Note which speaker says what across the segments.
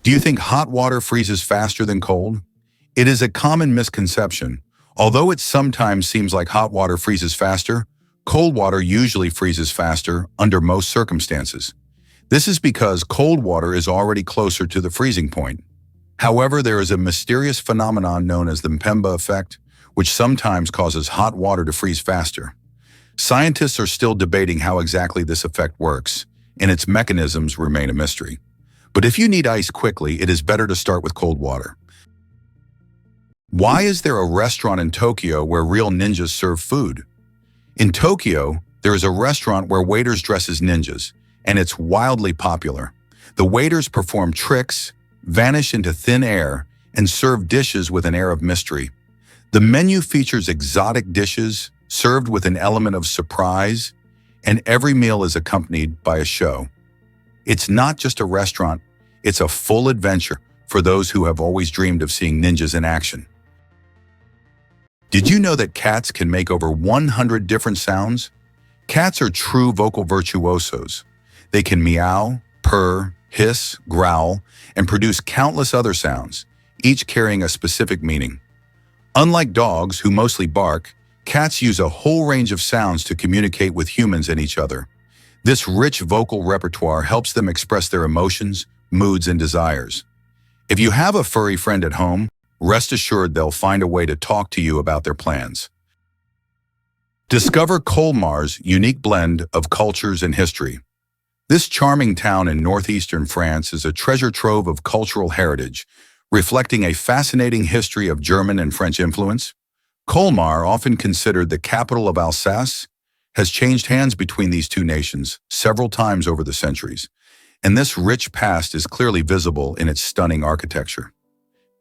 Speaker 1: Do you think hot water freezes faster than cold? It is a common misconception. Although it sometimes seems like hot water freezes faster, cold water usually freezes faster under most circumstances. This is because cold water is already closer to the freezing point. However, there is a mysterious phenomenon known as the Mpemba effect, which sometimes causes hot water to freeze faster. Scientists are still debating how exactly this effect works, and its mechanisms remain a mystery. But if you need ice quickly, it is better to start with cold water. Why is there a restaurant in Tokyo where real ninjas serve food? In Tokyo, there is a restaurant where waiters dress as ninjas, and it's wildly popular. The waiters perform tricks, vanish into thin air, and serve dishes with an air of mystery. The menu features exotic dishes, served with an element of surprise, and every meal is accompanied by a show. It's not just a restaurant, it's a full adventure for those who have always dreamed of seeing ninjas in action. Did you know that cats can make over 100 different sounds? Cats are true vocal virtuosos. They can meow, purr, hiss, growl, and produce countless other sounds, each carrying a specific meaning. Unlike dogs, who mostly bark, cats use a whole range of sounds to communicate with humans and each other. This rich vocal repertoire helps them express their emotions, moods, and desires. If you have a furry friend at home, rest assured they'll find a way to talk to you about their plans. Discover Colmar's unique blend of cultures and history. This charming town in northeastern France is a treasure trove of cultural heritage, reflecting a fascinating history of German and French influence. Colmar, often considered the capital of Alsace, has changed hands between these two nations several times over the centuries, and this rich past is clearly visible in its stunning architecture.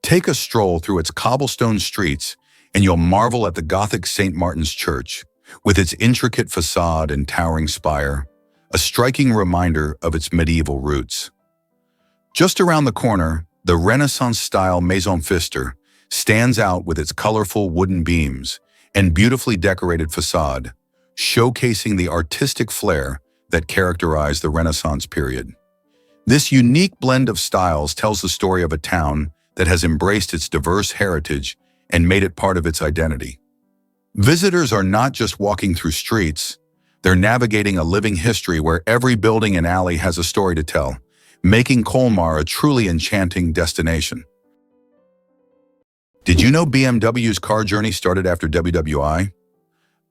Speaker 1: Take a stroll through its cobblestone streets and you'll marvel at the Gothic St. Martin's Church, with its intricate facade and towering spire, a striking reminder of its medieval roots. Just around the corner, the Renaissance-style Maison Pfister stands out with its colorful wooden beams and beautifully decorated facade, showcasing the artistic flair that characterized the Renaissance period. This unique blend of styles tells the story of a town that has embraced its diverse heritage and made it part of its identity. Visitors are not just walking through streets, they're navigating a living history where every building and alley has a story to tell, making Colmar a truly enchanting destination. Did you know BMW's car journey started after WWI?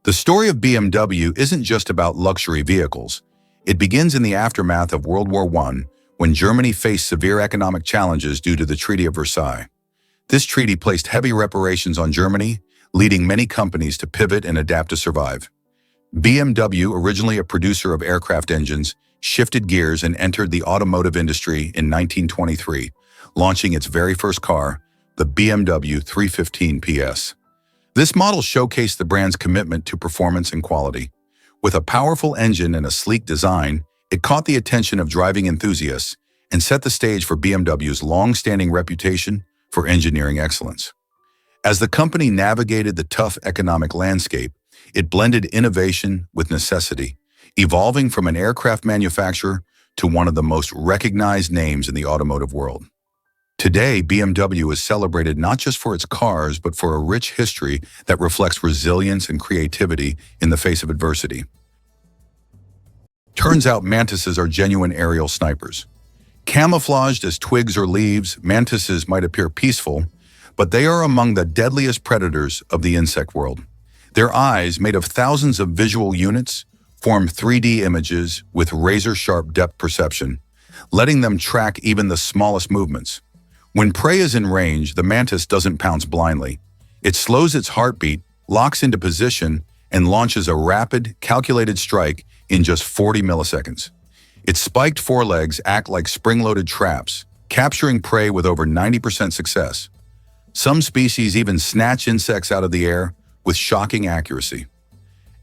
Speaker 1: The story of BMW isn't just about luxury vehicles. It begins in the aftermath of World War I, when Germany faced severe economic challenges due to the Treaty of Versailles. This treaty placed heavy reparations on Germany, leading many companies to pivot and adapt to survive. BMW, originally a producer of aircraft engines, shifted gears and entered the automotive industry in 1923, launching its very first car, the BMW 315 PS. This model showcased the brand's commitment to performance and quality. With a powerful engine and a sleek design, it caught the attention of driving enthusiasts and set the stage for BMW's long-standing reputation for engineering excellence. As the company navigated the tough economic landscape, it blended innovation with necessity, evolving from an aircraft manufacturer to one of the most recognized names in the automotive world. Today, BMW is celebrated not just for its cars, but for a rich history that reflects resilience and creativity in the face of adversity. Turns out mantises are genuine aerial snipers. Camouflaged as twigs or leaves, mantises might appear peaceful, but they are among the deadliest predators of the insect world. Their eyes, made of thousands of visual units, form 3D images with razor-sharp depth perception, letting them track even the smallest movements. When prey is in range, the mantis doesn't pounce blindly. It slows its heartbeat, locks into position, and launches a rapid, calculated strike in just 40 milliseconds. Its spiked forelegs act like spring-loaded traps, capturing prey with over 90% success. Some species even snatch insects out of the air with shocking accuracy.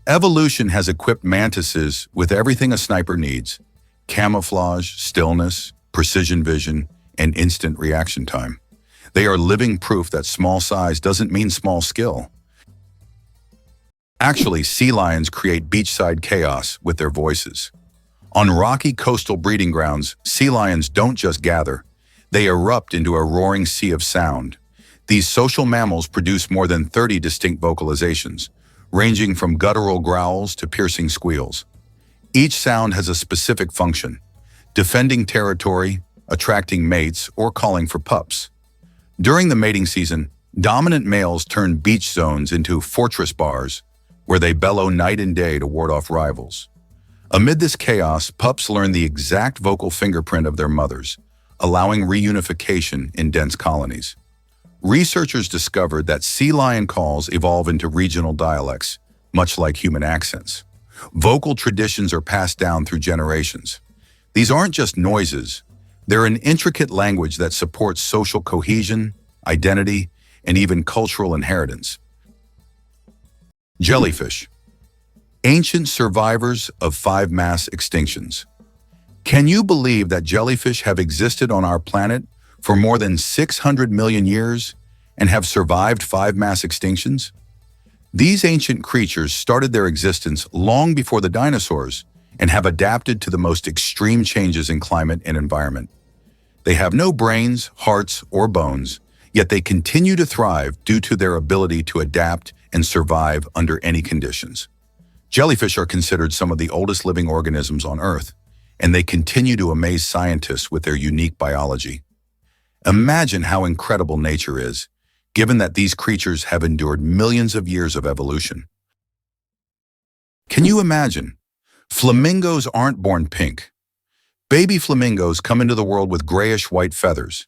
Speaker 1: Evolution has equipped mantises with everything a sniper needs: camouflage, stillness, precision vision, and instant reaction time. They are living proof that small size doesn't mean small skill. Actually, sea lions create beachside chaos with their voices. On rocky coastal breeding grounds, sea lions don't just gather, They erupt into a roaring sea of sound. These social mammals produce more than 30 distinct vocalizations, ranging from guttural growls to piercing squeals. Each sound has a specific function: defending territory, attracting mates, or calling for pups. During the mating season, dominant males turn beach zones into fortress bars, where they bellow night and day to ward off rivals. Amid this chaos, pups learn the exact vocal fingerprint of their mothers, allowing reunification in dense colonies. Researchers discovered that sea lion calls evolve into regional dialects, much like human accents. Vocal traditions are passed down through generations. These aren't just noises. They're an intricate language that supports social cohesion, identity, and even cultural inheritance. Jellyfish. Ancient survivors of 5 mass extinctions. Can you believe that jellyfish have existed on our planet for more than 600 million years and have survived 5 mass extinctions? These ancient creatures started their existence long before the dinosaurs and have adapted to the most extreme changes in climate and environment. They have no brains, hearts, or bones, yet they continue to thrive due to their ability to adapt and survive under any conditions. Jellyfish are considered some of the oldest living organisms on Earth, and they continue to amaze scientists with their unique biology. Imagine how incredible nature is, given that these creatures have endured millions of years of evolution. Can you imagine? Flamingos aren't born pink. Baby flamingos come into the world with grayish-white feathers.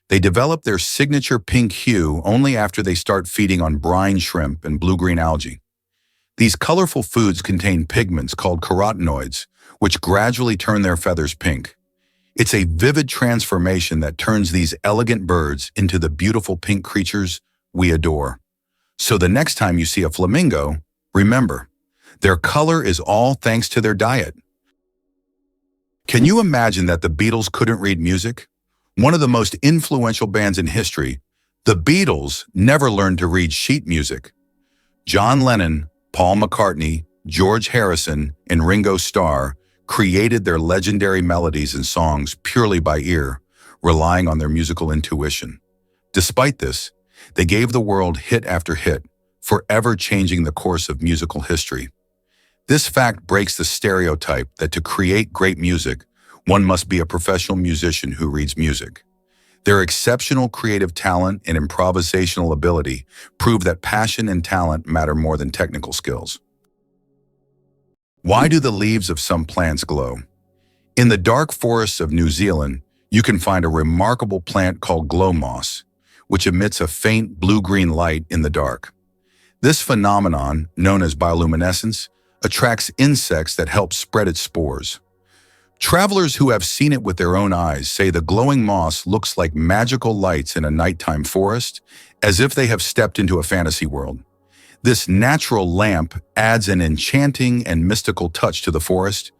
Speaker 1: They develop their signature pink hue only after they start feeding on brine shrimp and blue-green algae. These colorful foods contain pigments called carotenoids, which gradually turn their feathers pink. It's a vivid transformation that turns these elegant birds into the beautiful pink creatures we adore. So the next time you see a flamingo, remember, their color is all thanks to their diet. Can you imagine that the Beatles couldn't read music? One of the most influential bands in history, the Beatles never learned to read sheet music. John Lennon, Paul McCartney, George Harrison, and Ringo Starr created their legendary melodies and songs purely by ear, relying on their musical intuition. Despite this, they gave the world hit after hit, forever changing the course of musical history. This fact breaks the stereotype that to create great music, one must be a professional musician who reads music. Their exceptional creative talent and improvisational ability prove that passion and talent matter more than technical skills. Why do the leaves of some plants glow? In the dark forests of New Zealand, you can find a remarkable plant called glow moss, which emits a faint blue-green light in the dark. This phenomenon, known as bioluminescence, attracts insects that help spread its spores. Travelers who have seen it with their own eyes say the glowing moss looks like magical lights in a nighttime forest, as if they have stepped into a fantasy world. This natural lamp adds an enchanting and mystical touch to the forest.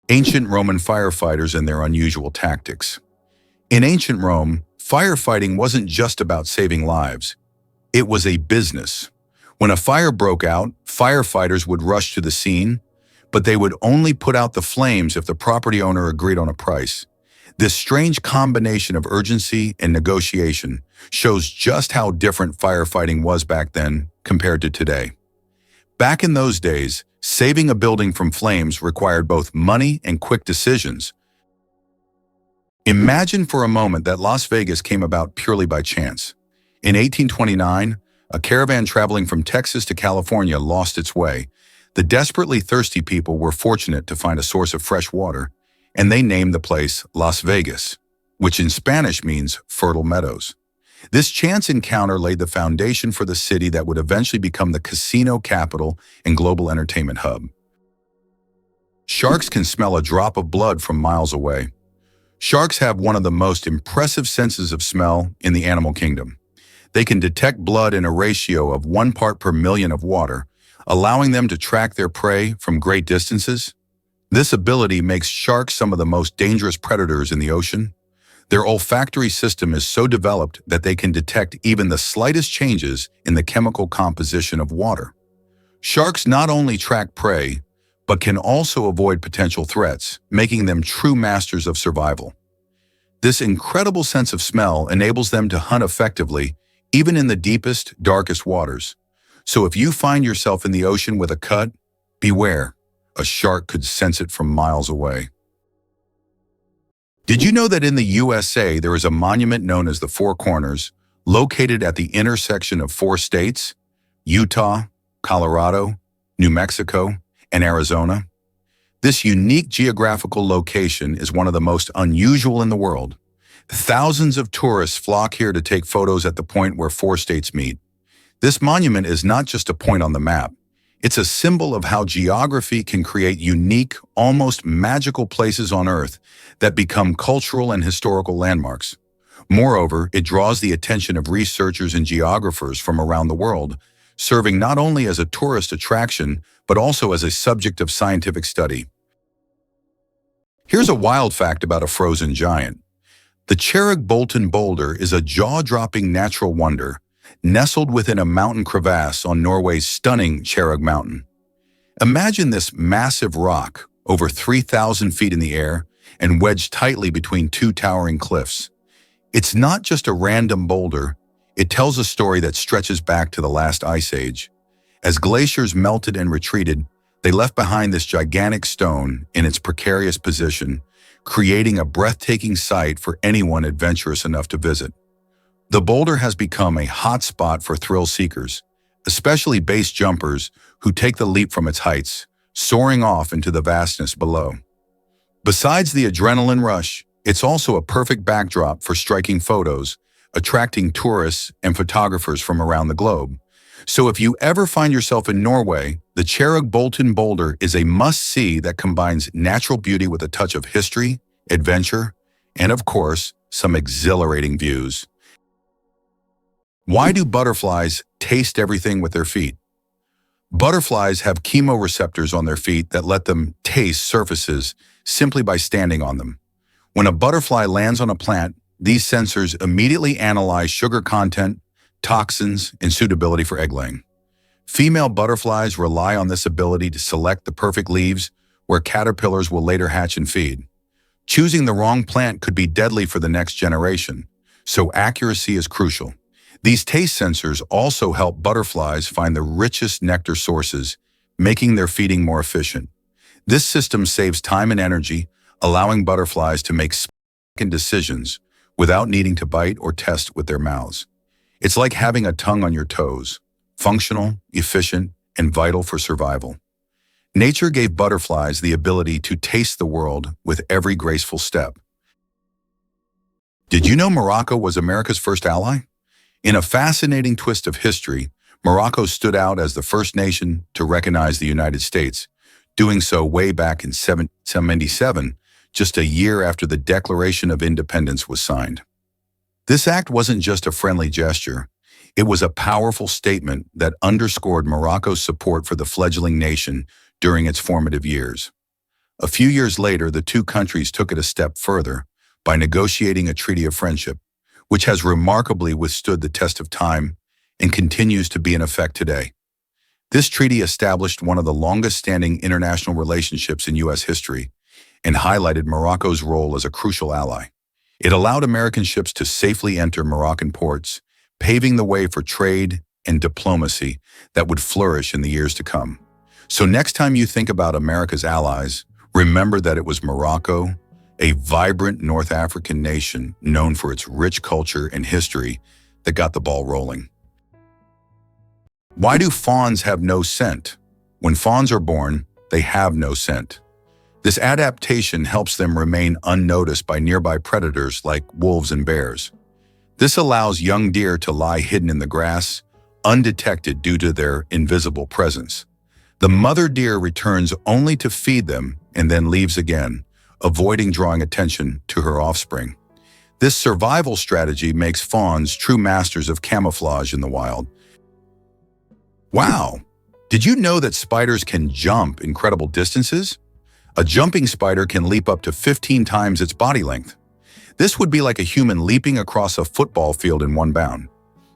Speaker 1: Ancient Roman firefighters and their unusual tactics. In ancient Rome, firefighting wasn't just about saving lives. It was a business. When a fire broke out, firefighters would rush to the scene, but they would only put out the flames if the property owner agreed on a price. This strange combination of urgency and negotiation shows just how different firefighting was back then compared to today. Back in those days, saving a building from flames required both money and quick decisions. Imagine for a moment that Las Vegas came about purely by chance. In 1829, a caravan traveling from Texas to California lost its way. The desperately thirsty people were fortunate to find a source of fresh water, and they named the place Las Vegas, which in Spanish means fertile meadows. This chance encounter laid the foundation for the city that would eventually become the casino capital and global entertainment hub. Sharks can smell a drop of blood from miles away. Sharks have one of the most impressive senses of smell in the animal kingdom. They can detect blood in a ratio of 1 part per million of water, allowing them to track their prey from great distances. This ability makes sharks some of the most dangerous predators in the ocean. Their olfactory system is so developed that they can detect even the slightest changes in the chemical composition of water. Sharks not only track prey, but can also avoid potential threats, making them true masters of survival. This incredible sense of smell enables them to hunt effectively, even in the deepest, darkest waters. So if you find yourself in the ocean with a cut, beware. A shark could sense it from miles away. Did you know that in the USA there is a monument known as the Four Corners, located at the intersection of four states: Utah, Colorado, New Mexico, and Arizona? This unique geographical location is one of the most unusual in the world. Thousands of tourists flock here to take photos at the point where four states meet. This monument is not just a point on the map. It's a symbol of how geography can create unique, almost magical places on Earth that become cultural and historical landmarks. Moreover, it draws the attention of researchers and geographers from around the world, serving not only as a tourist attraction, but also as a subject of scientific study. Here's a wild fact about a frozen giant. The Cherrig-Bolton boulder is a jaw-dropping natural wonder, nestled within a mountain crevasse on Norway's stunning Cherrig Mountain. Imagine this massive rock, over 3,000 feet in the air, and wedged tightly between two towering cliffs. It's not just a random boulder, it tells a story that stretches back to the last ice age. As glaciers melted and retreated, they left behind this gigantic stone in its precarious position, creating a breathtaking sight for anyone adventurous enough to visit. The boulder has become a hot spot for thrill seekers, especially base jumpers who take the leap from its heights, soaring off into the vastness below. Besides the adrenaline rush, it's also a perfect backdrop for striking photos, attracting tourists and photographers from around the globe. So if you ever find yourself in Norway, the Cherrig-Bolton boulder is a must-see that combines natural beauty with a touch of history, adventure, and of course, some exhilarating views. Why do butterflies taste everything with their feet? Butterflies have chemoreceptors on their feet that let them taste surfaces simply by standing on them. When a butterfly lands on a plant, these sensors immediately analyze sugar content, toxins, and suitability for egg laying. Female butterflies rely on this ability to select the perfect leaves where caterpillars will later hatch and feed. Choosing the wrong plant could be deadly for the next generation, so accuracy is crucial. These taste sensors also help butterflies find the richest nectar sources, making their feeding more efficient. This system saves time and energy, allowing butterflies to make split-second decisions without needing to bite or test with their mouths. It's like having a tongue on your toes, functional, efficient, and vital for survival. Nature gave butterflies the ability to taste the world with every graceful step. Did you know Morocco was America's first ally? In a fascinating twist of history, Morocco stood out as the first nation to recognize the United States, doing so way back in 1777, just a year after the Declaration of Independence was signed. This act wasn't just a friendly gesture, it was a powerful statement that underscored Morocco's support for the fledgling nation during its formative years. A few years later, the two countries took it a step further by negotiating a treaty of friendship, which has remarkably withstood the test of time and continues to be in effect today. This treaty established one of the longest-standing international relationships in U.S. history and highlighted Morocco's role as a crucial ally. It allowed American ships to safely enter Moroccan ports, paving the way for trade and diplomacy that would flourish in the years to come. So next time you think about America's allies, remember that it was Morocco, a vibrant North African nation known for its rich culture and history, that got the ball rolling. Why do fawns have no scent? When fawns are born, they have no scent. This adaptation helps them remain unnoticed by nearby predators like wolves and bears. This allows young deer to lie hidden in the grass, undetected due to their invisible presence. The mother deer returns only to feed them and then leaves again, avoiding drawing attention to her offspring. This survival strategy makes fawns true masters of camouflage in the wild. Wow! Did you know that spiders can jump incredible distances? A jumping spider can leap up to 15 times its body length. This would be like a human leaping across a football field in one bound.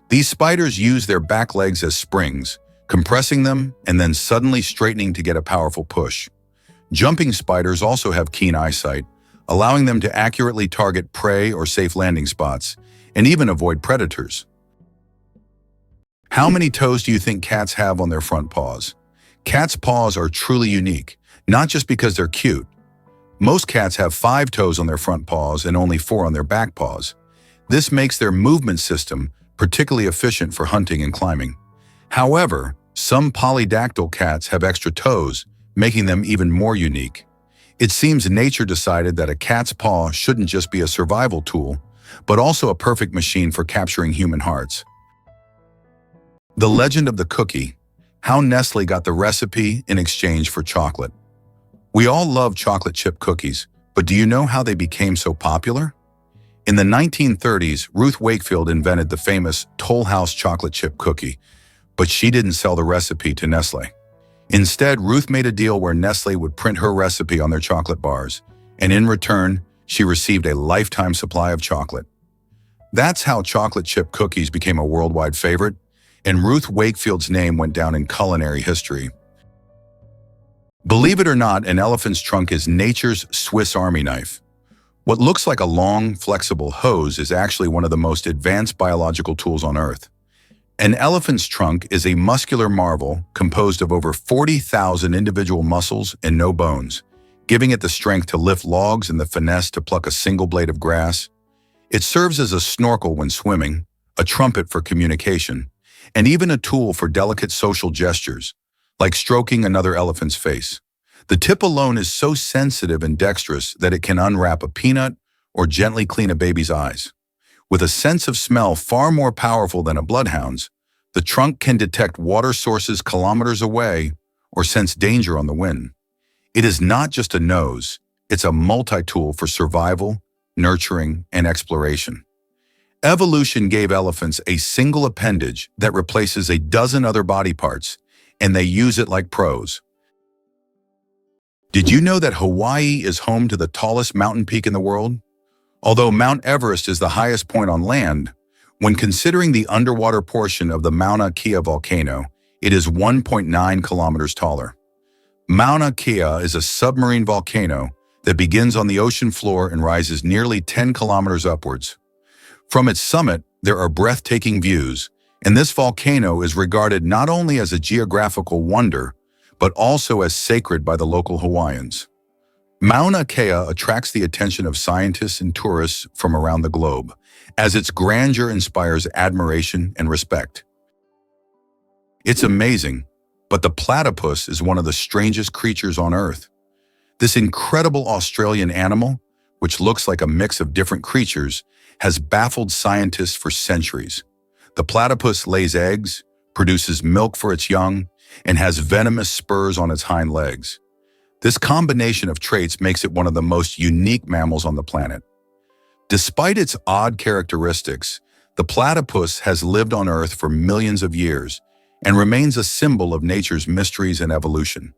Speaker 1: These spiders use their back legs as springs, compressing them and then suddenly straightening to get a powerful push. Jumping spiders also have keen eyesight, allowing them to accurately target prey or safe landing spots, and even avoid predators. How many toes do you think cats have on their front paws? Cats' paws are truly unique, not just because they're cute. Most cats have 5 toes on their front paws and only 4 on their back paws. This makes their movement system particularly efficient for hunting and climbing. However, some polydactyl cats have extra toes, making them even more unique. It seems nature decided that a cat's paw shouldn't just be a survival tool, but also a perfect machine for capturing human hearts. The legend of the cookie, how Nestle got the recipe in exchange for chocolate. We all love chocolate chip cookies, but do you know how they became so popular? In the 1930s, Ruth Wakefield invented the famous Toll House chocolate chip cookie, but she didn't sell the recipe to Nestle. Instead, Ruth made a deal where Nestle would print her recipe on their chocolate bars, and in return, she received a lifetime supply of chocolate. That's how chocolate chip cookies became a worldwide favorite, and Ruth Wakefield's name went down in culinary history. Believe it or not, an elephant's trunk is nature's Swiss Army knife. What looks like a long, flexible hose is actually one of the most advanced biological tools on Earth. An elephant's trunk is a muscular marvel composed of over 40,000 individual muscles and no bones, giving it the strength to lift logs and the finesse to pluck a single blade of grass. It serves as a snorkel when swimming, a trumpet for communication, and even a tool for delicate social gestures, like stroking another elephant's face. The tip alone is so sensitive and dexterous that it can unwrap a peanut or gently clean a baby's eyes. With a sense of smell far more powerful than a bloodhound's, the trunk can detect water sources kilometers away or sense danger on the wind. It is not just a nose, it's a multi-tool for survival, nurturing, and exploration. Evolution gave elephants a single appendage that replaces a dozen other body parts, and they use it like pros. Did you know that Hawaii is home to the tallest mountain peak in the world? Although Mount Everest is the highest point on land, when considering the underwater portion of the Mauna Kea volcano, it is 1.9 kilometers taller. Mauna Kea is a submarine volcano that begins on the ocean floor and rises nearly 10 kilometers upwards. From its summit, there are breathtaking views, and this volcano is regarded not only as a geographical wonder, but also as sacred by the local Hawaiians. Mauna Kea attracts the attention of scientists and tourists from around the globe, as its grandeur inspires admiration and respect. It's amazing, but the platypus is one of the strangest creatures on Earth. This incredible Australian animal, which looks like a mix of different creatures, has baffled scientists for centuries. The platypus lays eggs, produces milk for its young, and has venomous spurs on its hind legs. This combination of traits makes it one of the most unique mammals on the planet. Despite its odd characteristics, the platypus has lived on Earth for millions of years and remains a symbol of nature's mysteries and evolution.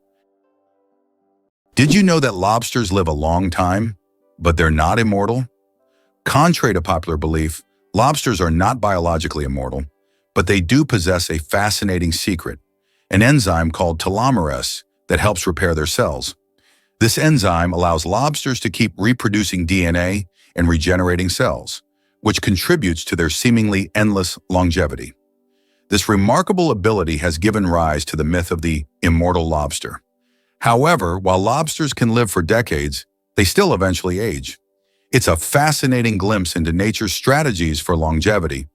Speaker 1: Did you know that lobsters live a long time, but they're not immortal? Contrary to popular belief, lobsters are not biologically immortal, but they do possess a fascinating secret, an enzyme called telomerase that helps repair their cells. This enzyme allows lobsters to keep reproducing DNA and regenerating cells, which contributes to their seemingly endless longevity. This remarkable ability has given rise to the myth of the immortal lobster. However, while lobsters can live for decades, they still eventually age. It's a fascinating glimpse into nature's strategies for longevity.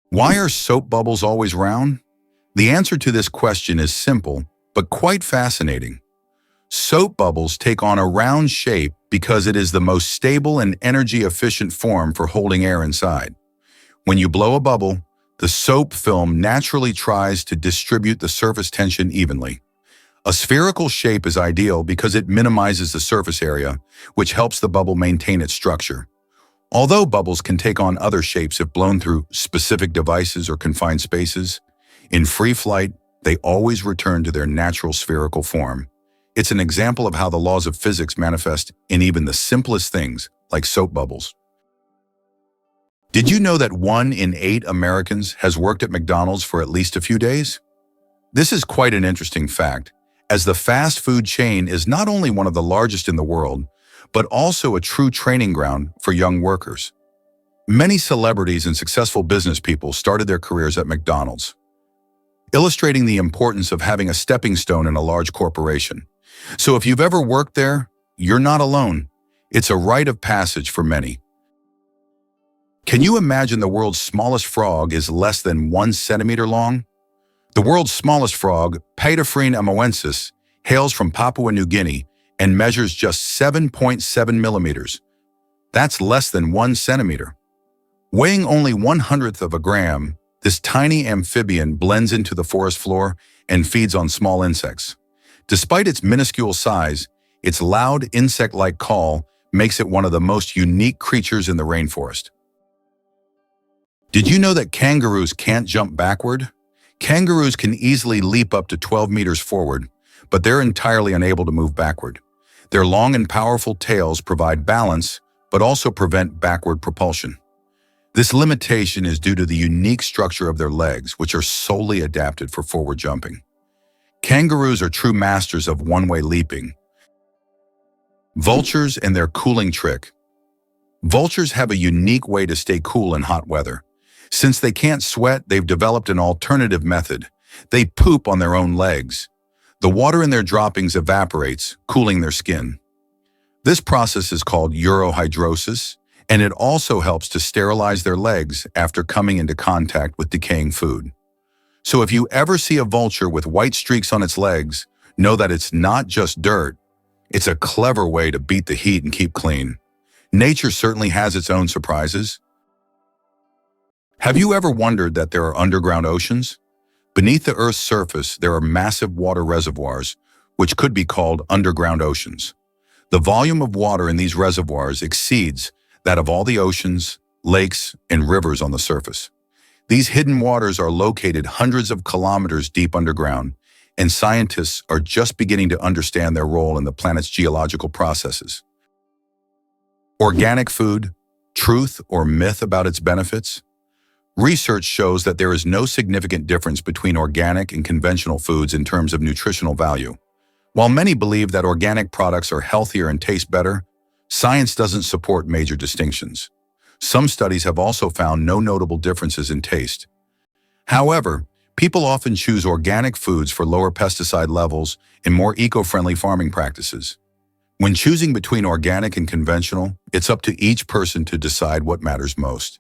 Speaker 1: Why are soap bubbles always round? The answer to this question is simple, but quite fascinating. Soap bubbles take on a round shape because it is the most stable and energy-efficient form for holding air inside. When you blow a bubble, the soap film naturally tries to distribute the surface tension evenly. A spherical shape is ideal because it minimizes the surface area, which helps the bubble maintain its structure. Although bubbles can take on other shapes if blown through specific devices or confined spaces, in free flight, they always return to their natural spherical form. It's an example of how the laws of physics manifest in even the simplest things, like soap bubbles. Did you know that 1 in 8 Americans has worked at McDonald's for at least a few days? This is quite an interesting fact, as the fast food chain is not only one of the largest in the world, but also a true training ground for young workers. Many celebrities and successful business people started their careers at McDonald's, illustrating the importance of having a stepping stone in a large corporation. So if you've ever worked there, you're not alone. It's a rite of passage for many. Can you imagine the world's smallest frog is less than 1 centimeter long? The world's smallest frog, Paedophryne amoensis, hails from Papua New Guinea and measures just 7.7 millimeters. That's less than 1 centimeter. Weighing only 1/100th of a gram, this tiny amphibian blends into the forest floor and feeds on small insects. Despite its minuscule size, its loud insect-like call makes it one of the most unique creatures in the rainforest. Did you know that kangaroos can't jump backward? Kangaroos can easily leap up to 12 meters forward, but they're entirely unable to move backward. Their long and powerful tails provide balance, but also prevent backward propulsion. This limitation is due to the unique structure of their legs, which are solely adapted for forward jumping. Kangaroos are true masters of one-way leaping. Vultures and their cooling trick. Vultures have a unique way to stay cool in hot weather. Since they can't sweat, they've developed an alternative method. They poop on their own legs. The water in their droppings evaporates, cooling their skin. This process is called urohydrosis, and it also helps to sterilize their legs after coming into contact with decaying food. So if you ever see a vulture with white streaks on its legs, know that it's not just dirt. It's a clever way to beat the heat and keep clean. Nature certainly has its own surprises. Have you ever wondered that there are underground oceans? Beneath the Earth's surface, there are massive water reservoirs, which could be called underground oceans. The volume of water in these reservoirs exceeds that of all the oceans, lakes, and rivers on the surface. These hidden waters are located hundreds of kilometers deep underground, and scientists are just beginning to understand their role in the planet's geological processes. Organic food, truth or myth about its benefits? Research shows that there is no significant difference between organic and conventional foods in terms of nutritional value. While many believe that organic products are healthier and taste better, science doesn't support major distinctions. Some studies have also found no notable differences in taste. However, people often choose organic foods for lower pesticide levels and more eco-friendly farming practices. When choosing between organic and conventional, it's up to each person to decide what matters most: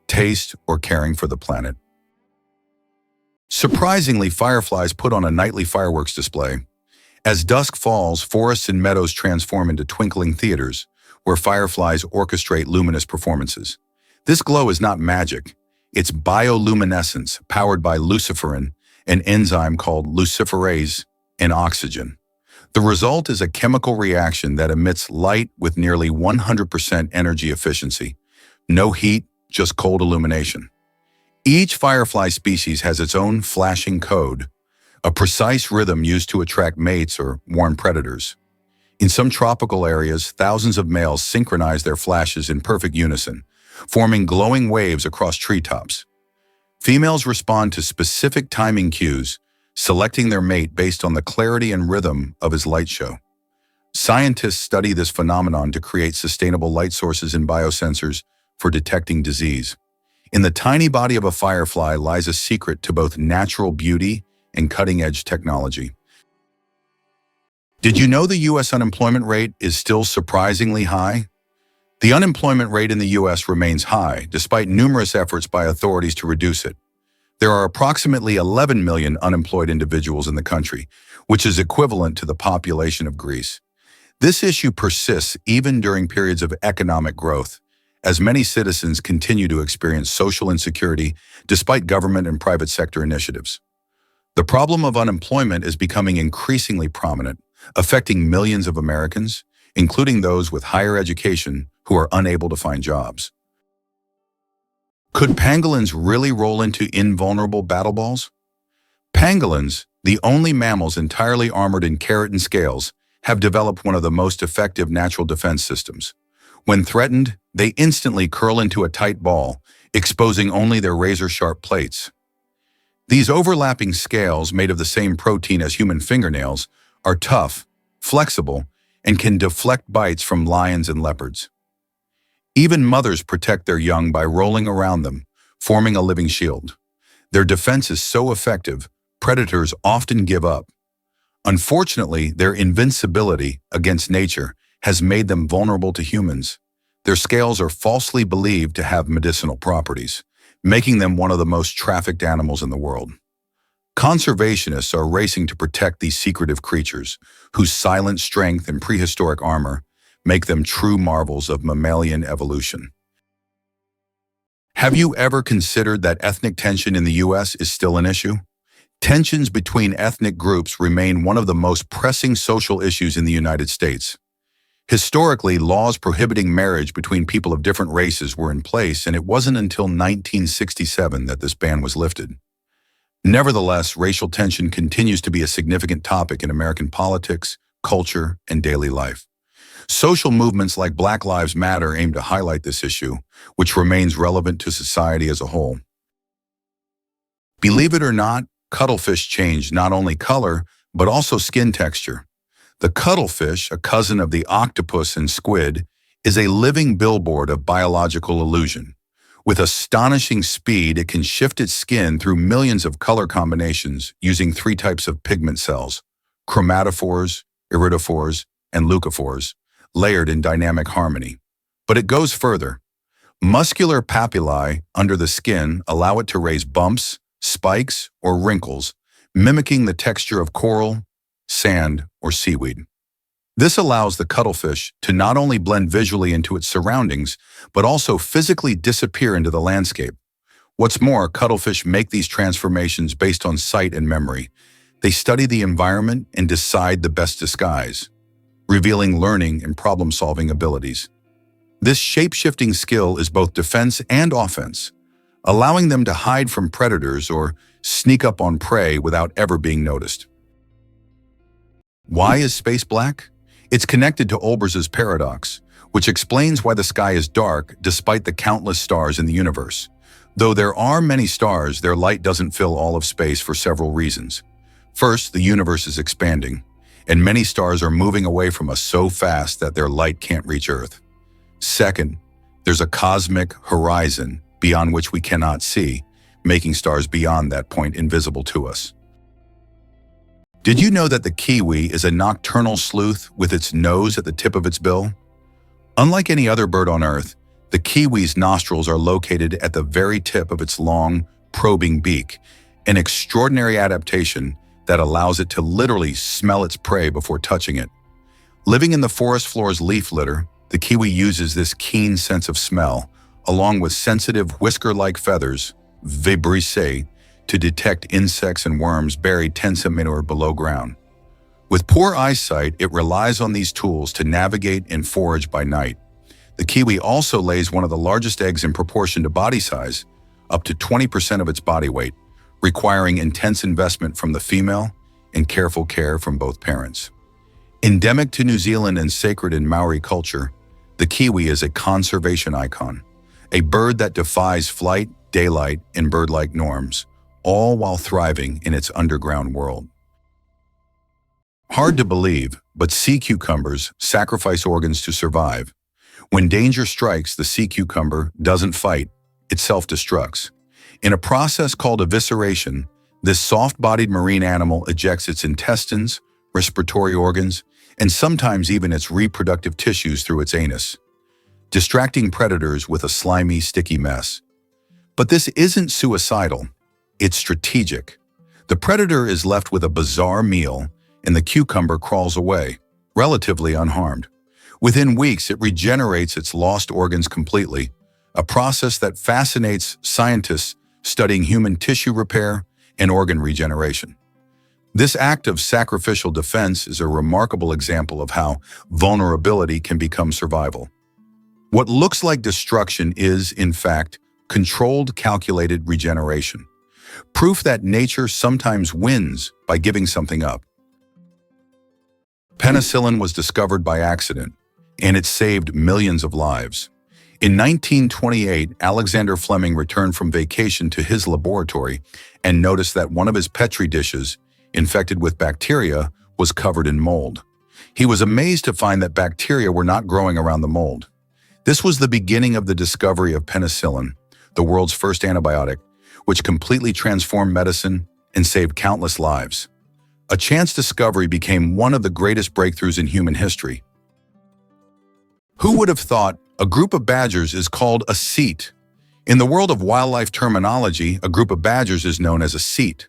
Speaker 1: taste or caring for the planet. Surprisingly, fireflies put on a nightly fireworks display. As dusk falls, forests and meadows transform into twinkling theaters, where fireflies orchestrate luminous performances. This glow is not magic. It's bioluminescence powered by luciferin, an enzyme called luciferase, and oxygen. The result is a chemical reaction that emits light with nearly 100% energy efficiency. No heat, just cold illumination. Each firefly species has its own flashing code, a precise rhythm used to attract mates or warn predators. In some tropical areas, thousands of males synchronize their flashes in perfect unison, forming glowing waves across treetops. Females respond to specific timing cues, selecting their mate based on the clarity and rhythm of his light show. Scientists study this phenomenon to create sustainable light sources and biosensors for detecting disease. In the tiny body of a firefly lies a secret to both natural beauty and cutting-edge technology. Did you know the U.S. unemployment rate is still surprisingly high? The unemployment rate in the U.S. remains high, despite numerous efforts by authorities to reduce it. There are approximately 11 million unemployed individuals in the country, which is equivalent to the population of Greece. This issue persists even during periods of economic growth, as many citizens continue to experience social insecurity despite government and private sector initiatives. The problem of unemployment is becoming increasingly prominent, affecting millions of Americans, including those with higher education who are unable to find jobs. Could pangolins really roll into invulnerable battle balls? Pangolins, the only mammals entirely armored in keratin scales, have developed one of the most effective natural defense systems. When threatened, they instantly curl into a tight ball, exposing only their razor-sharp plates. These overlapping scales, made of the same protein as human fingernails, are tough, flexible, and can deflect bites from lions and leopards. Even mothers protect their young by rolling around them, forming a living shield. Their defense is so effective, predators often give up. Unfortunately, their invincibility against nature has made them vulnerable to humans. Their scales are falsely believed to have medicinal properties, making them one of the most trafficked animals in the world. Conservationists are racing to protect these secretive creatures, whose silent strength and prehistoric armor make them true marvels of mammalian evolution. Have you ever considered that ethnic tension in the U.S. is still an issue? Tensions between ethnic groups remain one of the most pressing social issues in the United States. Historically, laws prohibiting marriage between people of different races were in place, and it wasn't until 1967 that this ban was lifted. Nevertheless, racial tension continues to be a significant topic in American politics, culture, and daily life. Social movements like Black Lives Matter aim to highlight this issue, which remains relevant to society as a whole. Believe it or not, cuttlefish change not only color, but also skin texture. The cuttlefish, a cousin of the octopus and squid, is a living billboard of biological illusion. With astonishing speed, it can shift its skin through millions of color combinations using 3 types of pigment cells: chromatophores, iridophores, and leucophores, layered in dynamic harmony. But it goes further. Muscular papillae under the skin allow it to raise bumps, spikes, or wrinkles, mimicking the texture of coral, sand, or seaweed. This allows the cuttlefish to not only blend visually into its surroundings, but also physically disappear into the landscape. What's more, cuttlefish make these transformations based on sight and memory. They study the environment and decide the best disguise, revealing learning and problem-solving abilities. This shape-shifting skill is both defense and offense, allowing them to hide from predators or sneak up on prey without ever being noticed. Why is space black? It's connected to Olbers's paradox, which explains why the sky is dark despite the countless stars in the universe. Though there are many stars, their light doesn't fill all of space for several reasons. First, the universe is expanding, and many stars are moving away from us so fast that their light can't reach Earth. Second, there's a cosmic horizon beyond which we cannot see, making stars beyond that point invisible to us. Did you know that the kiwi is a nocturnal sleuth with its nose at the tip of its bill? Unlike any other bird on Earth, the kiwi's nostrils are located at the very tip of its long, probing beak, an extraordinary adaptation that allows it to literally smell its prey before touching it. Living in the forest floor's leaf litter, the kiwi uses this keen sense of smell, along with sensitive whisker-like feathers, vibrissae, to detect insects and worms buried 10 centimeters below ground. With poor eyesight, it relies on these tools to navigate and forage by night. The kiwi also lays one of the largest eggs in proportion to body size, up to 20% of its body weight, requiring intense investment from the female and careful care from both parents. Endemic to New Zealand and sacred in Maori culture, the kiwi is a conservation icon, a bird that defies flight, daylight, and bird-like norms, all while thriving in its underground world. Hard to believe, but sea cucumbers sacrifice organs to survive. When danger strikes, the sea cucumber doesn't fight, it self-destructs. In a process called evisceration, this soft-bodied marine animal ejects its intestines, respiratory organs, and sometimes even its reproductive tissues through its anus, distracting predators with a slimy, sticky mess. But this isn't suicidal, it's strategic. The predator is left with a bizarre meal, and the cucumber crawls away, relatively unharmed. Within weeks, it regenerates its lost organs completely, a process that fascinates scientists studying human tissue repair and organ regeneration. This act of sacrificial defense is a remarkable example of how vulnerability can become survival. What looks like destruction is, in fact, controlled, calculated regeneration. Proof that nature sometimes wins by giving something up. Penicillin was discovered by accident, and it saved millions of lives. In 1928, Alexander Fleming returned from vacation to his laboratory and noticed that one of his Petri dishes, infected with bacteria, was covered in mold. He was amazed to find that bacteria were not growing around the mold. This was the beginning of the discovery of penicillin, the world's first antibiotic, which completely transformed medicine and saved countless lives. A chance discovery became one of the greatest breakthroughs in human history. Who would have thought a group of badgers is called a seat? In the world of wildlife terminology, a group of badgers is known as a seat.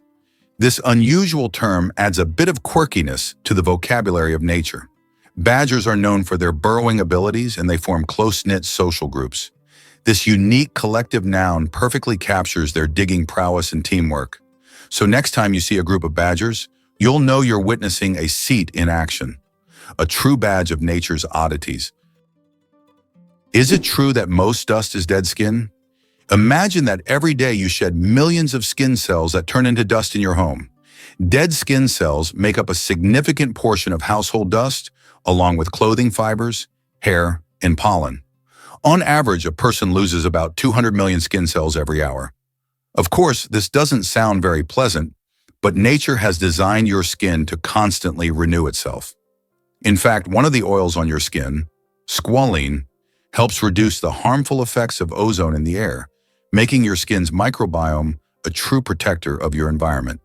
Speaker 1: This unusual term adds a bit of quirkiness to the vocabulary of nature. Badgers are known for their burrowing abilities, and they form close-knit social groups. This unique collective noun perfectly captures their digging prowess and teamwork. So next time you see a group of badgers, you'll know you're witnessing a seat in action, a true badge of nature's oddities. Is it true that most dust is dead skin? Imagine that every day you shed millions of skin cells that turn into dust in your home. Dead skin cells make up a significant portion of household dust, along with clothing fibers, hair, and pollen. On average, a person loses about 200 million skin cells every hour. Of course, this doesn't sound very pleasant, but nature has designed your skin to constantly renew itself. In fact, one of the oils on your skin, squalene, helps reduce the harmful effects of ozone in the air, making your skin's microbiome a true protector of your environment.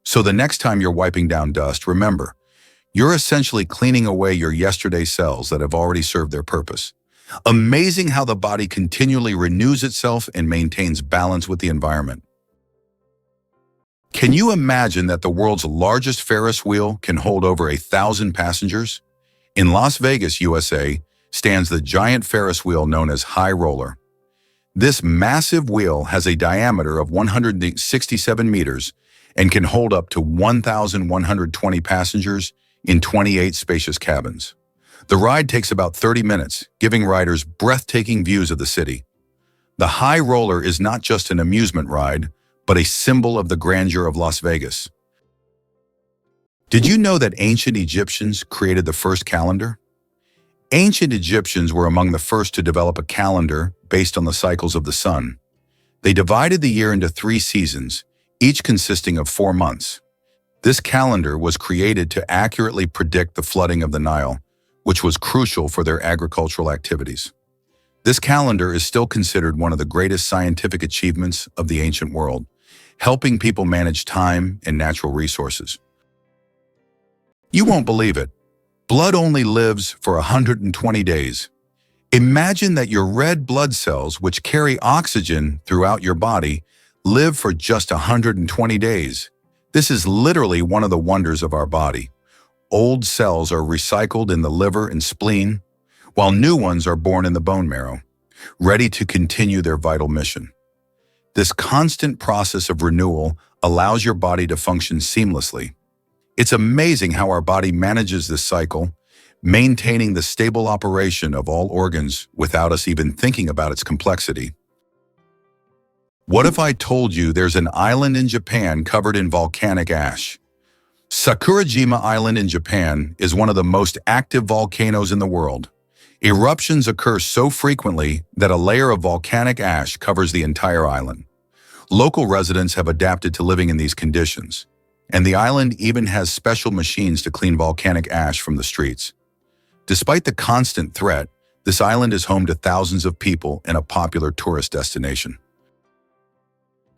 Speaker 1: So the next time you're wiping down dust, remember, you're essentially cleaning away your yesterday cells that have already served their purpose. Amazing how the body continually renews itself and maintains balance with the environment. Can you imagine that the world's largest Ferris wheel can hold over 1,000 passengers? In Las Vegas, USA, stands the giant Ferris wheel known as High Roller. This massive wheel has a diameter of 167 meters and can hold up to 1,120 passengers in 28 spacious cabins. The ride takes about 30 minutes, giving riders breathtaking views of the city. The High Roller is not just an amusement ride, but a symbol of the grandeur of Las Vegas. Did you know that ancient Egyptians created the first calendar? Ancient Egyptians were among the first to develop a calendar based on the cycles of the sun. They divided the year into 3 seasons, each consisting of 4 months. This calendar was created to accurately predict the flooding of the Nile, which was crucial for their agricultural activities. This calendar is still considered one of the greatest scientific achievements of the ancient world, helping people manage time and natural resources. You won't believe it. Blood only lives for 120 days. Imagine that your red blood cells, which carry oxygen throughout your body, live for just 120 days. This is literally one of the wonders of our body. Old cells are recycled in the liver and spleen, while new ones are born in the bone marrow, ready to continue their vital mission. This constant process of renewal allows your body to function seamlessly. It's amazing how our body manages this cycle, maintaining the stable operation of all organs without us even thinking about its complexity. What if I told you there's an island in Japan covered in volcanic ash? Sakurajima Island in Japan is one of the most active volcanoes in the world. Eruptions occur so frequently that a layer of volcanic ash covers the entire island. Local residents have adapted to living in these conditions, and the island even has special machines to clean volcanic ash from the streets. Despite the constant threat, this island is home to thousands of people and a popular tourist destination.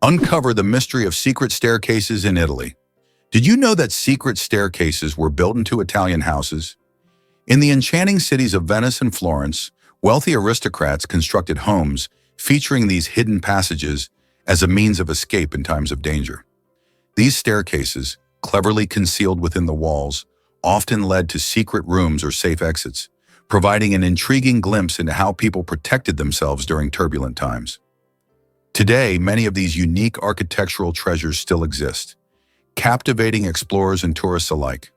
Speaker 1: Uncover the mystery of secret staircases in Italy. Did you know that secret staircases were built into Italian houses? In the enchanting cities of Venice and Florence, wealthy aristocrats constructed homes featuring these hidden passages as a means of escape in times of danger. These staircases, cleverly concealed within the walls, often led to secret rooms or safe exits, providing an intriguing glimpse into how people protected themselves during turbulent times. Today, many of these unique architectural treasures still exist, captivating explorers and tourists alike.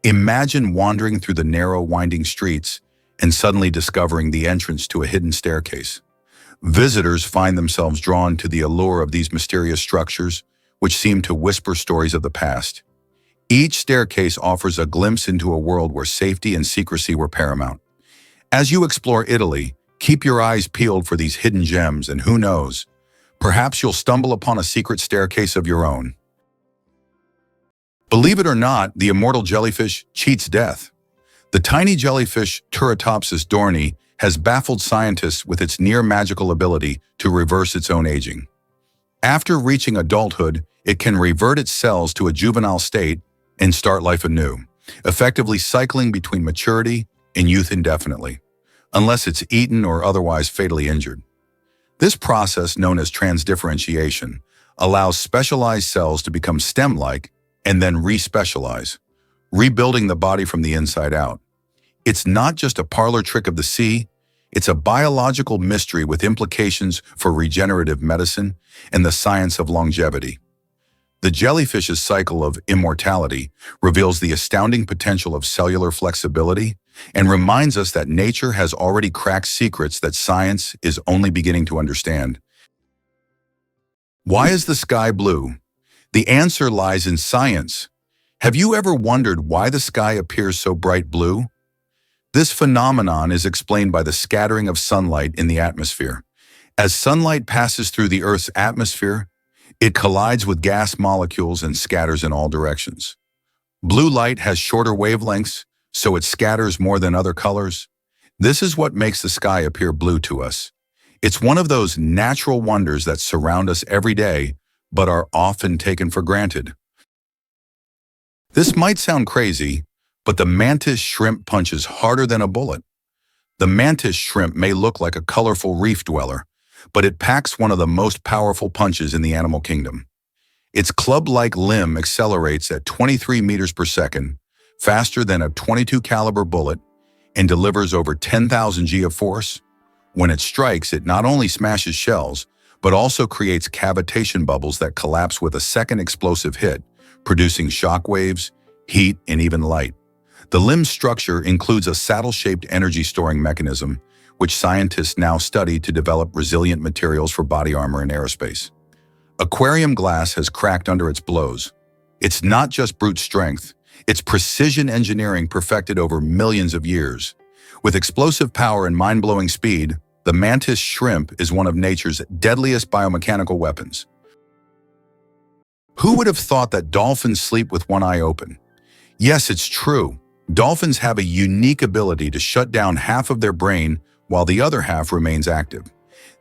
Speaker 1: Imagine wandering through the narrow, winding streets and suddenly discovering the entrance to a hidden staircase. Visitors find themselves drawn to the allure of these mysterious structures, which seem to whisper stories of the past. Each staircase offers a glimpse into a world where safety and secrecy were paramount. As you explore Italy, keep your eyes peeled for these hidden gems, and who knows, perhaps you'll stumble upon a secret staircase of your own. Believe it or not, the immortal jellyfish cheats death. The tiny jellyfish Turritopsis dohrnii has baffled scientists with its near-magical ability to reverse its own aging. After reaching adulthood, it can revert its cells to a juvenile state and start life anew, effectively cycling between maturity and youth indefinitely, unless it's eaten or otherwise fatally injured. This process, known as transdifferentiation, allows specialized cells to become stem-like and then respecialize, rebuilding the body from the inside out. It's not just a parlor trick of the sea, it's a biological mystery with implications for regenerative medicine and the science of longevity. The jellyfish's cycle of immortality reveals the astounding potential of cellular flexibility and reminds us that nature has already cracked secrets that science is only beginning to understand. Why is the sky blue? The answer lies in science. Have you ever wondered why the sky appears so bright blue? This phenomenon is explained by the scattering of sunlight in the atmosphere. As sunlight passes through the Earth's atmosphere, it collides with gas molecules and scatters in all directions. Blue light has shorter wavelengths, so it scatters more than other colors. This is what makes the sky appear blue to us. It's one of those natural wonders that surround us every day, but are often taken for granted. This might sound crazy, but the mantis shrimp punches harder than a bullet. The mantis shrimp may look like a colorful reef dweller, but it packs one of the most powerful punches in the animal kingdom. Its club-like limb accelerates at 23 meters per second, faster than a .22 caliber bullet, and delivers over 10,000 G of force. When it strikes, it not only smashes shells, but also creates cavitation bubbles that collapse with a second explosive hit, producing shock waves, heat, and even light. The limb's structure includes a saddle-shaped energy-storing mechanism, which scientists now study to develop resilient materials for body armor in aerospace. Aquarium glass has cracked under its blows. It's not just brute strength, it's precision engineering perfected over millions of years. With explosive power and mind-blowing speed, the mantis shrimp is one of nature's deadliest biomechanical weapons. Who would have thought that dolphins sleep with one eye open? Yes, it's true. Dolphins have a unique ability to shut down half of their brain while the other half remains active.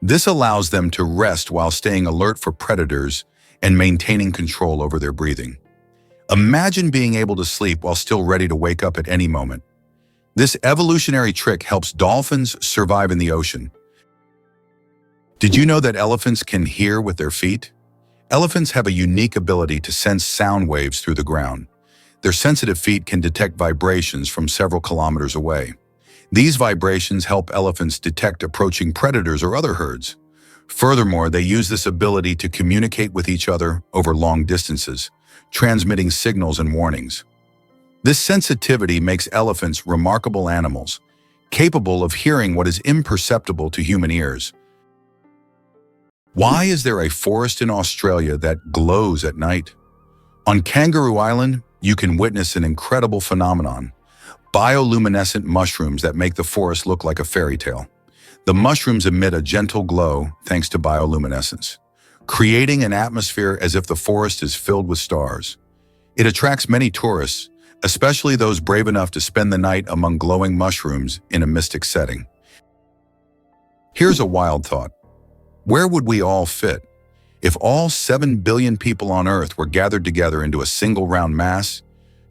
Speaker 1: This allows them to rest while staying alert for predators and maintaining control over their breathing. Imagine being able to sleep while still ready to wake up at any moment. This evolutionary trick helps dolphins survive in the ocean. Did you know that elephants can hear with their feet? Elephants have a unique ability to sense sound waves through the ground. Their sensitive feet can detect vibrations from several kilometers away. These vibrations help elephants detect approaching predators or other herds. Furthermore, they use this ability to communicate with each other over long distances, transmitting signals and warnings. This sensitivity makes elephants remarkable animals, capable of hearing what is imperceptible to human ears. Why is there a forest in Australia that glows at night? On Kangaroo Island, you can witness an incredible phenomenon: bioluminescent mushrooms that make the forest look like a fairy tale. The mushrooms emit a gentle glow thanks to bioluminescence, creating an atmosphere as if the forest is filled with stars. It attracts many tourists, especially those brave enough to spend the night among glowing mushrooms in a mystic setting. Here's a wild thought. Where would we all fit? If all 7 billion people on Earth were gathered together into a single round mass,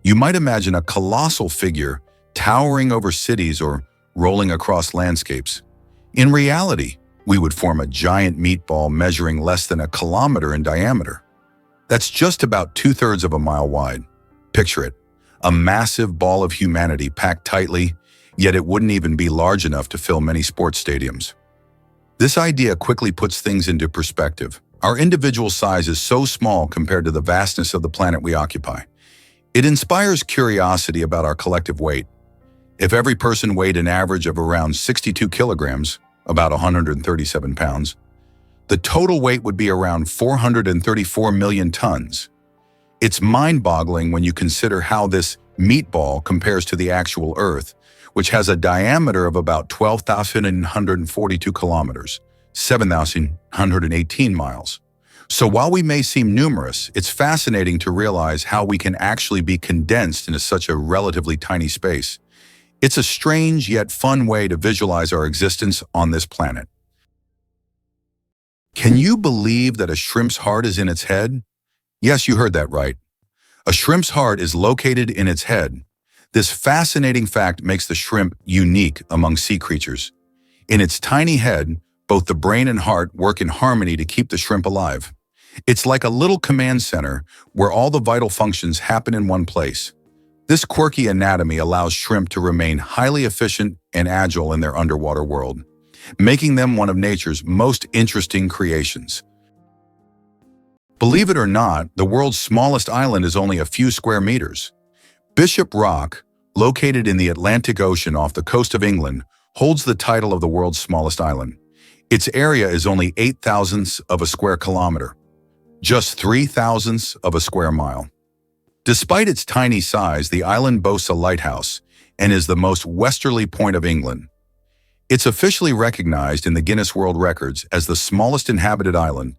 Speaker 1: you might imagine a colossal figure towering over cities or rolling across landscapes. In reality, we would form a giant meatball measuring less than a kilometer in diameter. That's just about 2/3 of a mile wide. Picture it, a massive ball of humanity packed tightly, yet it wouldn't even be large enough to fill many sports stadiums. This idea quickly puts things into perspective. Our individual size is so small compared to the vastness of the planet we occupy. It inspires curiosity about our collective weight. If every person weighed an average of around 62 kilograms, about 137 pounds, the total weight would be around 434 million tons. It's mind-boggling when you consider how this meatball compares to the actual Earth, which has a diameter of about 12,142 kilometers, 7,118 miles. So while we may seem numerous, it's fascinating to realize how we can actually be condensed into such a relatively tiny space. It's a strange yet fun way to visualize our existence on this planet. Can you believe that a shrimp's heart is in its head? Yes, you heard that right. A shrimp's heart is located in its head. This fascinating fact makes the shrimp unique among sea creatures. In its tiny head, both the brain and heart work in harmony to keep the shrimp alive. It's like a little command center where all the vital functions happen in one place. This quirky anatomy allows shrimp to remain highly efficient and agile in their underwater world, making them one of nature's most interesting creations. Believe it or not, the world's smallest island is only a few square meters. Bishop Rock, located in the Atlantic Ocean off the coast of England, holds the title of the world's smallest island. Its area is only 8 thousandths of a square kilometer, just 3 thousandths of a square mile. Despite its tiny size, the island boasts a lighthouse and is the most westerly point of England. It's officially recognized in the Guinness World Records as the smallest inhabited island,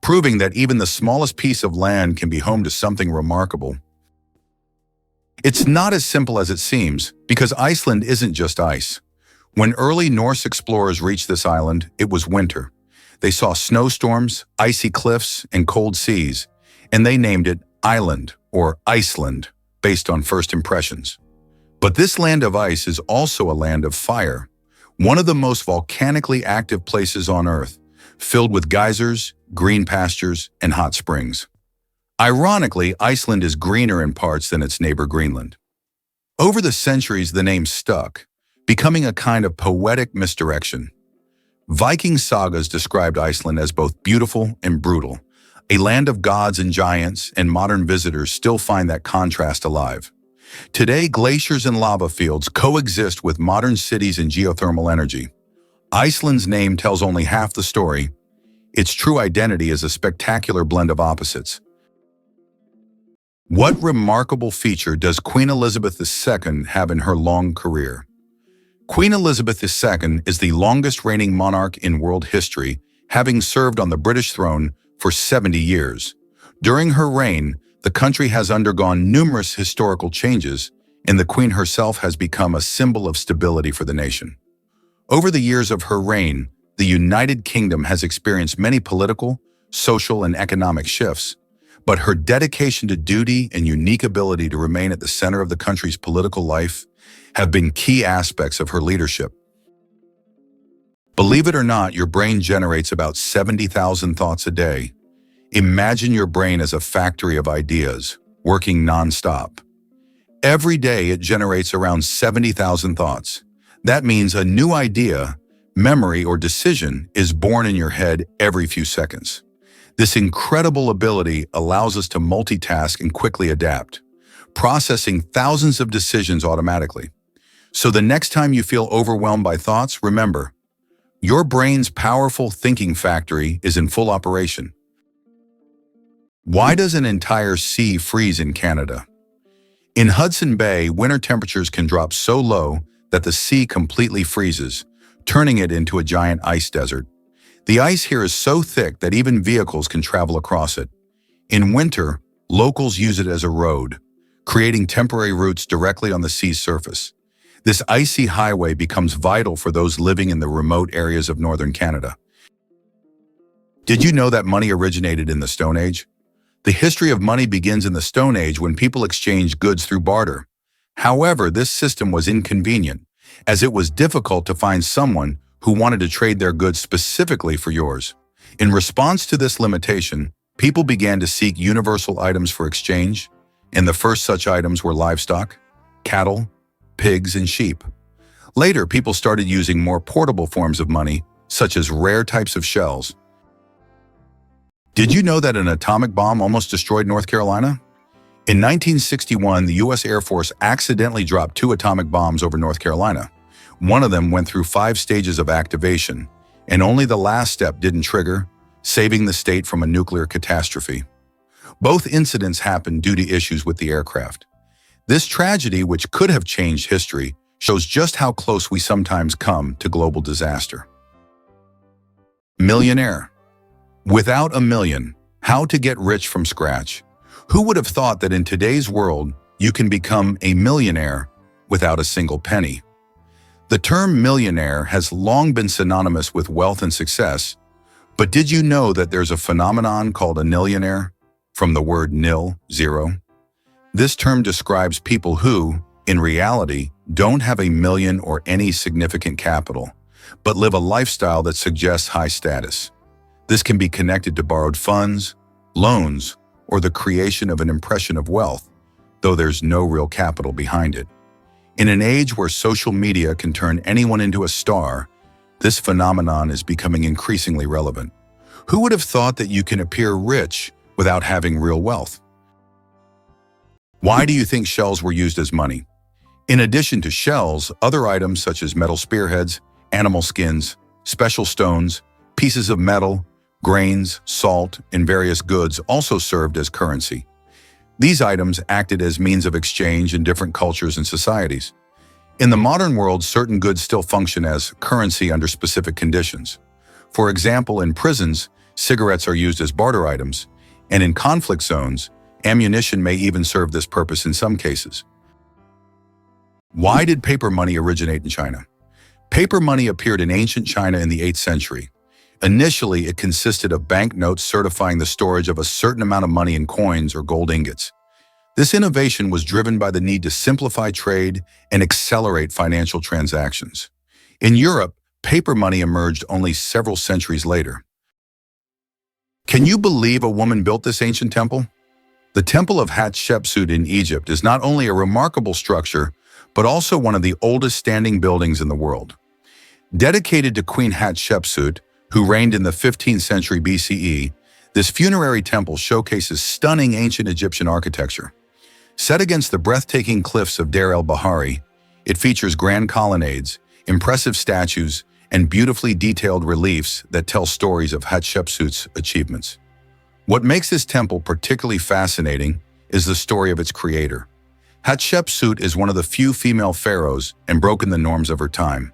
Speaker 1: proving that even the smallest piece of land can be home to something remarkable. It's not as simple as it seems, because Iceland isn't just ice. When early Norse explorers reached this island, it was winter. They saw snowstorms, icy cliffs, and cold seas, and they named it Island or Iceland, based on first impressions. But this land of ice is also a land of fire, one of the most volcanically active places on Earth, filled with geysers, green pastures, and hot springs. Ironically, Iceland is greener in parts than its neighbor Greenland. Over the centuries, the name stuck, becoming a kind of poetic misdirection. Viking sagas described Iceland as both beautiful and brutal, a land of gods and giants, and modern visitors still find that contrast alive. Today, glaciers and lava fields coexist with modern cities and geothermal energy. Iceland's name tells only half the story. Its true identity is a spectacular blend of opposites. What remarkable feature does Queen Elizabeth II have in her long career? Queen Elizabeth II is the longest reigning monarch in world history, having served on the British throne for 70 years. During her reign, the country has undergone numerous historical changes, and the Queen herself has become a symbol of stability for the nation. Over the years of her reign, the United Kingdom has experienced many political, social, and economic shifts, but her dedication to duty and unique ability to remain at the center of the country's political life have been key aspects of her leadership. Believe it or not, your brain generates about 70,000 thoughts a day. Imagine your brain as a factory of ideas, working nonstop. Every day it generates around 70,000 thoughts. That means a new idea, memory, or decision is born in your head every few seconds. This incredible ability allows us to multitask and quickly adapt, processing thousands of decisions automatically. So the next time you feel overwhelmed by thoughts, remember, your brain's powerful thinking factory is in full operation. Why does an entire sea freeze in Canada? In Hudson Bay, winter temperatures can drop so low that the sea completely freezes, turning it into a giant ice desert. The ice here is so thick that even vehicles can travel across it. In winter, locals use it as a road, creating temporary routes directly on the sea's surface. This icy highway becomes vital for those living in the remote areas of northern Canada. Did you know that money originated in the Stone Age? The history of money begins in the Stone Age when people exchanged goods through barter. However, this system was inconvenient, as it was difficult to find someone who wanted to trade their goods specifically for yours. In response to this limitation, people began to seek universal items for exchange, and the first such items were livestock, cattle, pigs, and sheep. Later, people started using more portable forms of money, such as rare types of shells. Did you know that an atomic bomb almost destroyed North Carolina? In 1961, the U.S. Air Force accidentally dropped 2 atomic bombs over North Carolina. One of them went through 5 stages of activation, and only the last step didn't trigger, saving the state from a nuclear catastrophe. Both incidents happened due to issues with the aircraft. This tragedy, which could have changed history, shows just how close we sometimes come to global disaster. Millionaire. Without a million, how to get rich from scratch? Who would have thought that in today's world, you can become a millionaire without a single penny? The term millionaire has long been synonymous with wealth and success, but did you know that there's a phenomenon called a nillionaire, from the word nil, zero? This term describes people who, in reality, don't have a million or any significant capital, but live a lifestyle that suggests high status. This can be connected to borrowed funds, loans, or the creation of an impression of wealth, though there's no real capital behind it. In an age where social media can turn anyone into a star, this phenomenon is becoming increasingly relevant. Who would have thought that you can appear rich without having real wealth? Why do you think shells were used as money? In addition to shells, other items such as metal spearheads, animal skins, special stones, pieces of metal, grains, salt, and various goods also served as currency. These items acted as means of exchange in different cultures and societies. In the modern world, certain goods still function as currency under specific conditions. For example, in prisons, cigarettes are used as barter items, and in conflict zones, ammunition may even serve this purpose in some cases. Why did paper money originate in China? Paper money appeared in ancient China in the 8th century. Initially, it consisted of banknotes certifying the storage of a certain amount of money in coins or gold ingots. This innovation was driven by the need to simplify trade and accelerate financial transactions. In Europe, paper money emerged only several centuries later. Can you believe a woman built this ancient temple? The Temple of Hatshepsut in Egypt is not only a remarkable structure, but also one of the oldest standing buildings in the world. Dedicated to Queen Hatshepsut, who reigned in the 15th century BCE, this funerary temple showcases stunning ancient Egyptian architecture. Set against the breathtaking cliffs of Deir el-Bahari, it features grand colonnades, impressive statues, and beautifully detailed reliefs that tell stories of Hatshepsut's achievements. What makes this temple particularly fascinating is the story of its creator. Hatshepsut is one of the few female pharaohs and broken the norms of her time.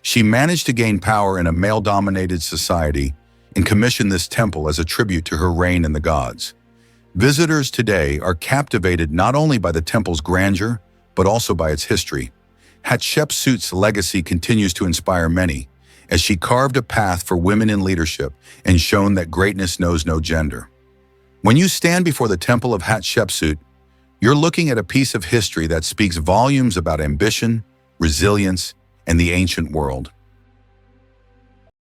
Speaker 1: She managed to gain power in a male-dominated society and commissioned this temple as a tribute to her reign in the gods. Visitors today are captivated not only by the temple's grandeur, but also by its history. Hatshepsut's legacy continues to inspire many, as she carved a path for women in leadership and shown that greatness knows no gender. When you stand before the Temple of Hatshepsut, you're looking at a piece of history that speaks volumes about ambition, resilience, and the ancient world.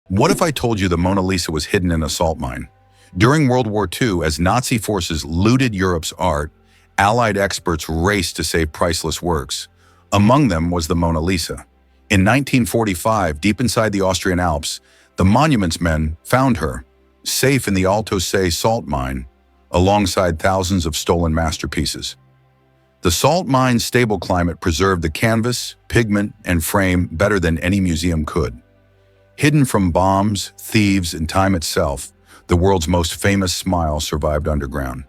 Speaker 1: What if I told you the Mona Lisa was hidden in a salt mine? During World War II, as Nazi forces looted Europe's art, Allied experts raced to save priceless works. Among them was the Mona Lisa. In 1945, deep inside the Austrian Alps, the monuments men found her, safe in the Alto Se salt mine, alongside thousands of stolen masterpieces. The salt mine's stable climate preserved the canvas, pigment, and frame better than any museum could. Hidden from bombs, thieves, and time itself, the world's most famous smile survived underground.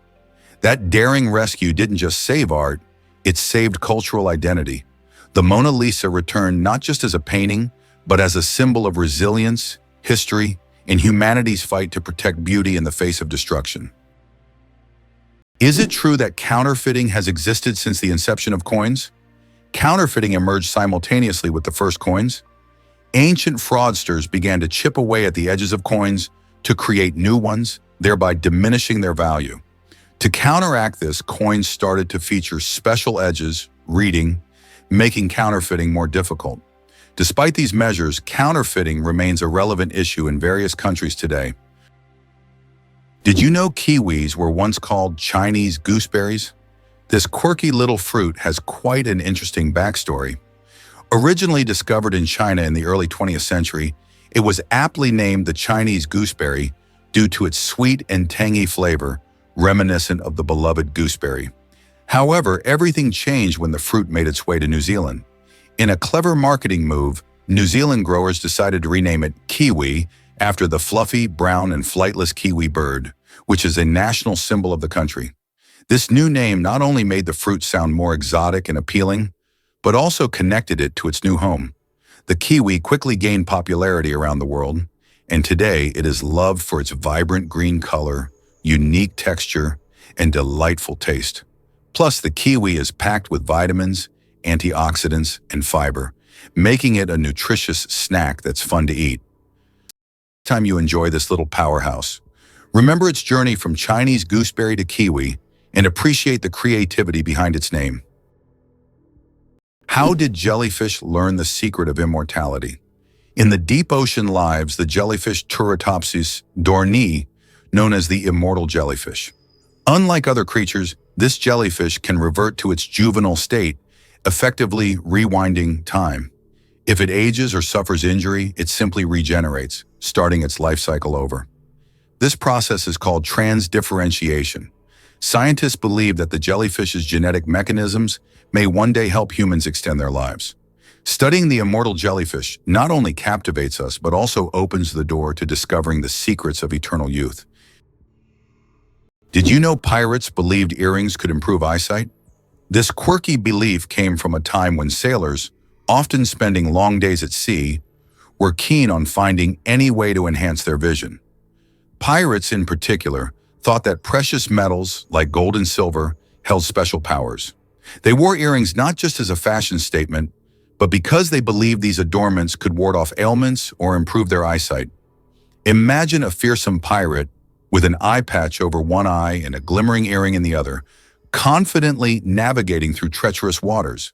Speaker 1: That daring rescue didn't just save art, it saved cultural identity. The Mona Lisa returned not just as a painting, but as a symbol of resilience, history, and humanity's fight to protect beauty in the face of destruction. Is it true that counterfeiting has existed since the inception of coins? Counterfeiting emerged simultaneously with the first coins. Ancient fraudsters began to chip away at the edges of coins to create new ones, thereby diminishing their value. To counteract this, coins started to feature special edges, reading, making counterfeiting more difficult. Despite these measures, counterfeiting remains a relevant issue in various countries today. Did you know kiwis were once called Chinese gooseberries? This quirky little fruit has quite an interesting backstory. Originally discovered in China in the early 20th century, it was aptly named the Chinese gooseberry due to its sweet and tangy flavor, reminiscent of the beloved gooseberry. However, everything changed when the fruit made its way to New Zealand. In a clever marketing move, New Zealand growers decided to rename it kiwi after the fluffy, brown, and flightless kiwi bird, which is a national symbol of the country. This new name not only made the fruit sound more exotic and appealing, but also connected it to its new home. The kiwi quickly gained popularity around the world, and today it is loved for its vibrant green color, unique texture, and delightful taste. Plus, the kiwi is packed with vitamins, antioxidants, and fiber, making it a nutritious snack that's fun to eat. Next time you enjoy this little powerhouse, remember its journey from Chinese gooseberry to kiwi and appreciate the creativity behind its name. How did jellyfish learn the secret of immortality? In the deep ocean lives the jellyfish Turritopsis dohrnii, known as the immortal jellyfish. Unlike other creatures, this jellyfish can revert to its juvenile state, effectively rewinding time. If it ages or suffers injury, it simply regenerates, starting its life cycle over. This process is called transdifferentiation. Scientists believe that the jellyfish's genetic mechanisms may one day help humans extend their lives. Studying the immortal jellyfish not only captivates us, but also opens the door to discovering the secrets of eternal youth. Did you know pirates believed earrings could improve eyesight? This quirky belief came from a time when sailors, often spending long days at sea, were keen on finding any way to enhance their vision. Pirates, in particular, thought that precious metals like gold and silver held special powers. They wore earrings not just as a fashion statement, but because they believed these adornments could ward off ailments or improve their eyesight. Imagine a fearsome pirate with an eye patch over one eye and a glimmering earring in the other, confidently navigating through treacherous waters.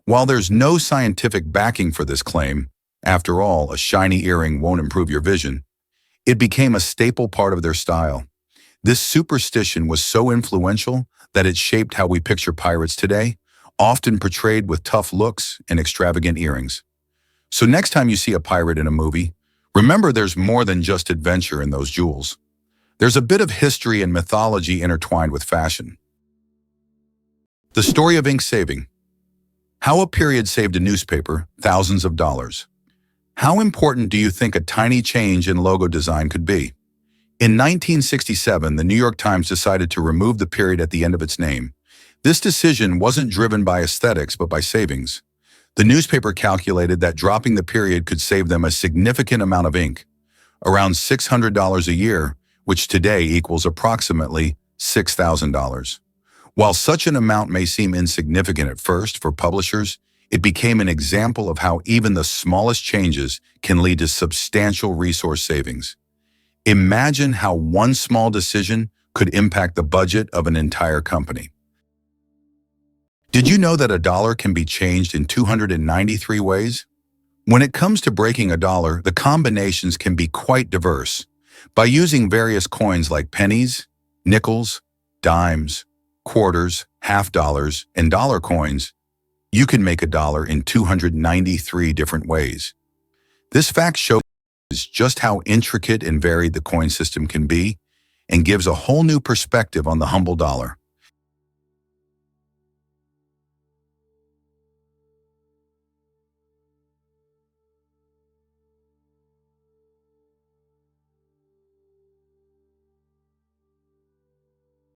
Speaker 1: While there's no scientific backing for this claim, after all, a shiny earring won't improve your vision, it became a staple part of their style. This superstition was so influential that it shaped how we picture pirates today, often portrayed with tough looks and extravagant earrings. So next time you see a pirate in a movie, remember there's more than just adventure in those jewels. There's a bit of history and mythology intertwined with fashion. The story of ink saving. How a period saved a newspaper thousands of dollars. How important do you think a tiny change in logo design could be? In 1967, the New York Times decided to remove the period at the end of its name. This decision wasn't driven by aesthetics, but by savings. The newspaper calculated that dropping the period could save them a significant amount of ink, around $600 a year, which today equals approximately $6,000. While such an amount may seem insignificant at first for publishers, it became an example of how even the smallest changes can lead to substantial resource savings. Imagine how one small decision could impact the budget of an entire company. Did you know that a dollar can be changed in 293 ways? When it comes to breaking a dollar, the combinations can be quite diverse. By using various coins like pennies, nickels, dimes, quarters, half dollars, and dollar coins, you can make a dollar in 293 different ways. This fact shows just how intricate and varied the coin system can be and gives a whole new perspective on the humble dollar.